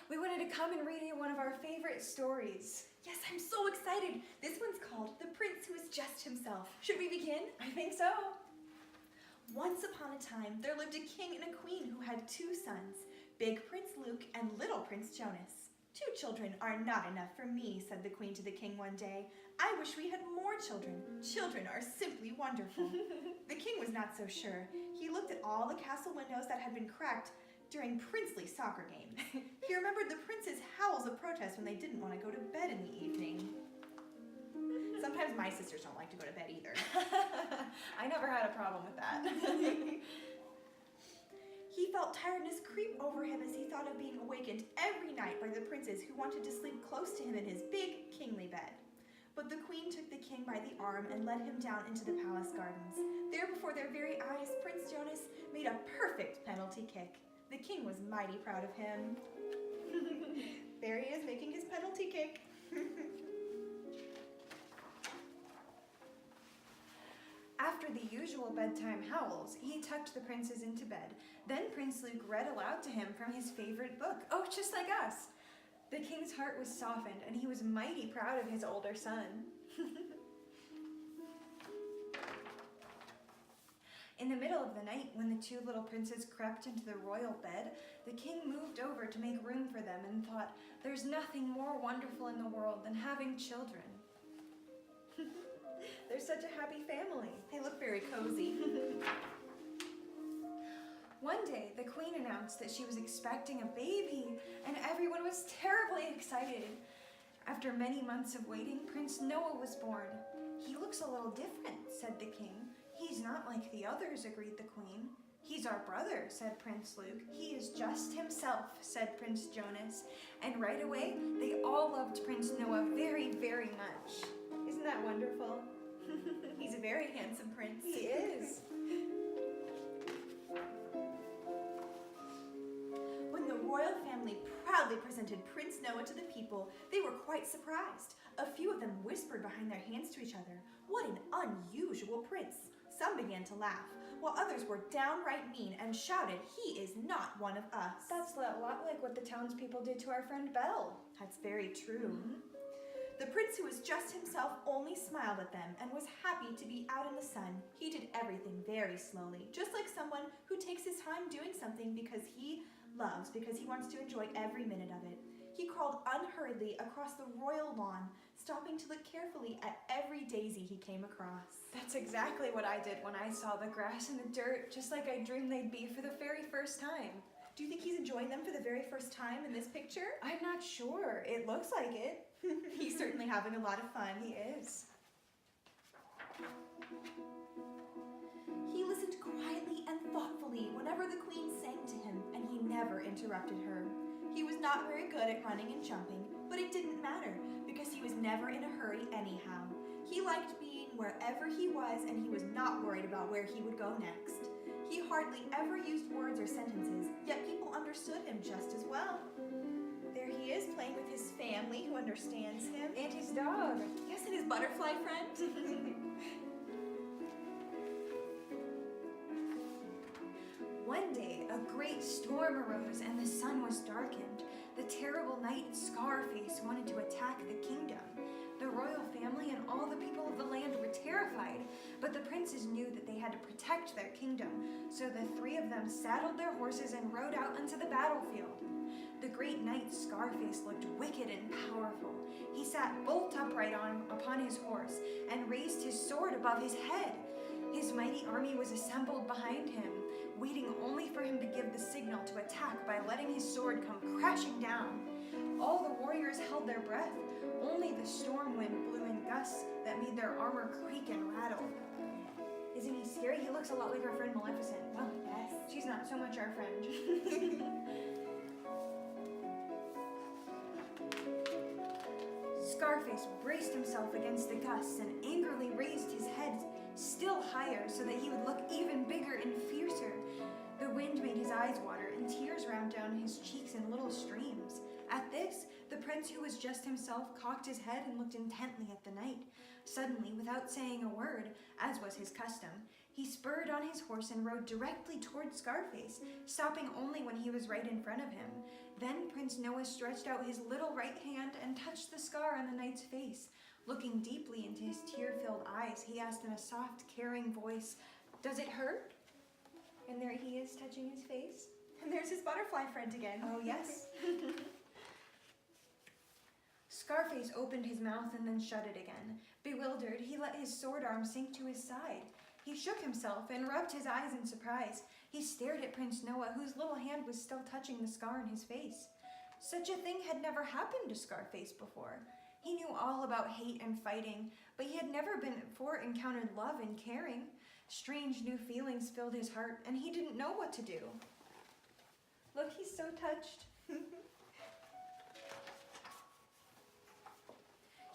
We wanted to come and read you one of our favorite stories. Yes, I'm so excited. This one's called The Prince Who Is Just Himself. Should we begin? I think so. Once upon a time, there lived a king and a queen who had two sons, Big Prince Luke and Little Prince Jonas. "Two children are not enough for me," said the queen to the king one day. "I wish we had more children. Children are simply wonderful." The king was not so sure. He looked at all the castle windows that had been cracked during princely soccer games. He remembered the prince's howls of protest when they didn't want to go to bed in the evening. Sometimes my sisters don't like to go to bed either. I never had a problem with that. He felt tiredness creep over him as he thought of being awakened every night by the princes who wanted to sleep close to him in his big kingly bed. But the queen took the king by the arm and led him down into the palace gardens. There before their very eyes, Prince Jonas made a perfect penalty kick. The king was mighty proud of him. There he is making his penalty kick. After the usual bedtime howls, he tucked the princes into bed. Then Prince Luke read aloud to him from his favorite book. Oh, just like us. The king's heart was softened, and he was mighty proud of his older son. In the middle of the night, when the two little princes crept into the royal bed, the king moved over to make room for them and thought, "There's nothing more wonderful in the world than having children." They're such a happy family. They look very cozy. One day, the queen announced that she was expecting a baby, and everyone was terribly excited. After many months of waiting, Prince Noah was born. "He looks a little different," said the king. "He's not like the others," agreed the queen. "He's our brother," said Prince Luke. "He is just himself," said Prince Jonas. And right away, they all loved Prince Noah very, very much. Isn't that wonderful? He's a very handsome prince. He is. When the royal family proudly presented Prince Noah to the people, they were quite surprised. A few of them whispered behind their hands to each other, "What an unusual prince." Some began to laugh, while others were downright mean and shouted, "He is not one of us." That's a lot like what the townspeople did to our friend Belle. That's very true. The prince who was just himself only smiled at them and was happy to be out in the sun. He did everything very slowly, just like someone who takes his time doing something because he loves, because he wants to enjoy every minute of it. He crawled unhurriedly across the royal lawn, stopping to look carefully at every daisy he came across. That's exactly what I did when I saw the grass and the dirt, just like I dreamed they'd be for the very first time. Do you think he's enjoying them for the very first time in this picture? I'm not sure. It looks like it. He's certainly having a lot of fun. He is. He listened quietly and thoughtfully whenever the queen sang to him, and he never interrupted her. He was not very good at running and jumping, but it didn't matter because he was never in a hurry anyhow. He liked being wherever he was, and he was not worried about where he would go next. He hardly ever used words or sentences, yet people understood him just as well. There he is, playing with his family who understands him. And his dog. Yes, and his butterfly friend. One day, a great storm arose and the sun was darkened. The terrible knight Scarface wanted to attack the kingdom. The royal family and all the people of the land were terrified, but the princes knew that they had to protect their kingdom, so the three of them saddled their horses and rode out onto the battlefield. The great knight Scarface looked wicked and powerful. He sat bolt upright upon his horse and raised his sword above his head. His mighty army was assembled behind him, waiting only for him to give the signal to attack by letting his sword come crashing down. All the warriors held their breath. Only the storm wind blew in gusts that made their armor creak and rattle. Isn't he scary? He looks a lot like our friend Maleficent. Well, yes, she's not so much our friend. Scarface braced himself against the gusts and angrily raised his head still higher so that he would look even bigger and fiercer. The wind made his eyes water and tears ran down his cheeks in little streams. At this, the prince who was just himself cocked his head and looked intently at the knight. Suddenly, without saying a word, as was his custom, He spurred on his horse and rode directly toward Scarface, stopping only when he was right in front of him. Then Prince Noah stretched out his little right hand and touched the scar on the knight's face. Looking deeply into his tear-filled eyes, he asked in a soft, caring voice, "Does it hurt?" And there he is, touching his face. And there's his butterfly friend again. Oh, yes. Scarface opened his mouth and then shut it again. Bewildered, he let his sword arm sink to his side. He shook himself and rubbed his eyes in surprise. He stared at Prince Noah, whose little hand was still touching the scar on his face. Such a thing had never happened to Scarface before. He knew all about hate and fighting, but he had never before encountered love and caring. Strange new feelings filled his heart, and he didn't know what to do. Look, he's so touched.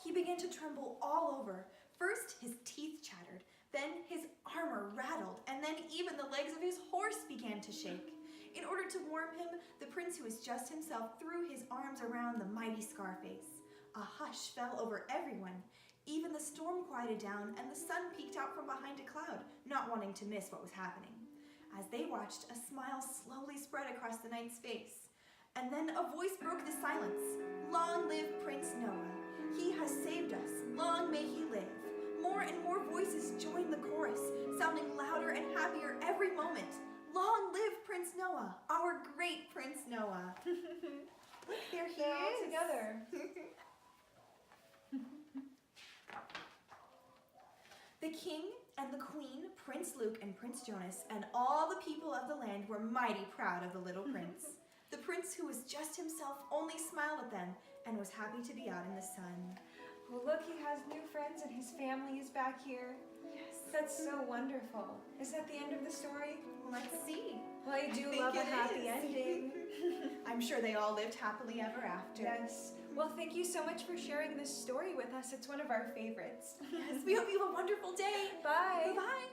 He began to tremble all over. First, his teeth chattered, then his armor rattled, and then even the legs of his horse began to shake. In order to warm him, the prince who was just himself threw his arms around the mighty Scarface. A hush fell over everyone. Even the storm quieted down, and the sun peeked out from behind a cloud, not wanting to miss what was happening. As they watched, a smile slowly spread across the knight's face. And then a voice broke the silence. "Long live Prince Noah. He has saved us. Long may he live." More and more voices joined the chorus, sounding louder and happier every moment. Long live Prince Noah, our great Prince Noah. Look, there he They're all is. together. The king and the queen, Prince Luke and Prince Jonas, and all the people of the land were mighty proud of the little prince. The prince who was just himself only smiled at them and was happy to be out in the sun. Well, look, he has new friends and his family is back here. Yes. That's so wonderful. Is that the end of the story? Let's see. Well, I do think love a it happy is. ending. I'm sure they all lived happily ever after. Yes. Well, thank you so much for sharing this story with us. It's one of our favorites. Yes. We hope you have a wonderful day. Bye. Bye-bye.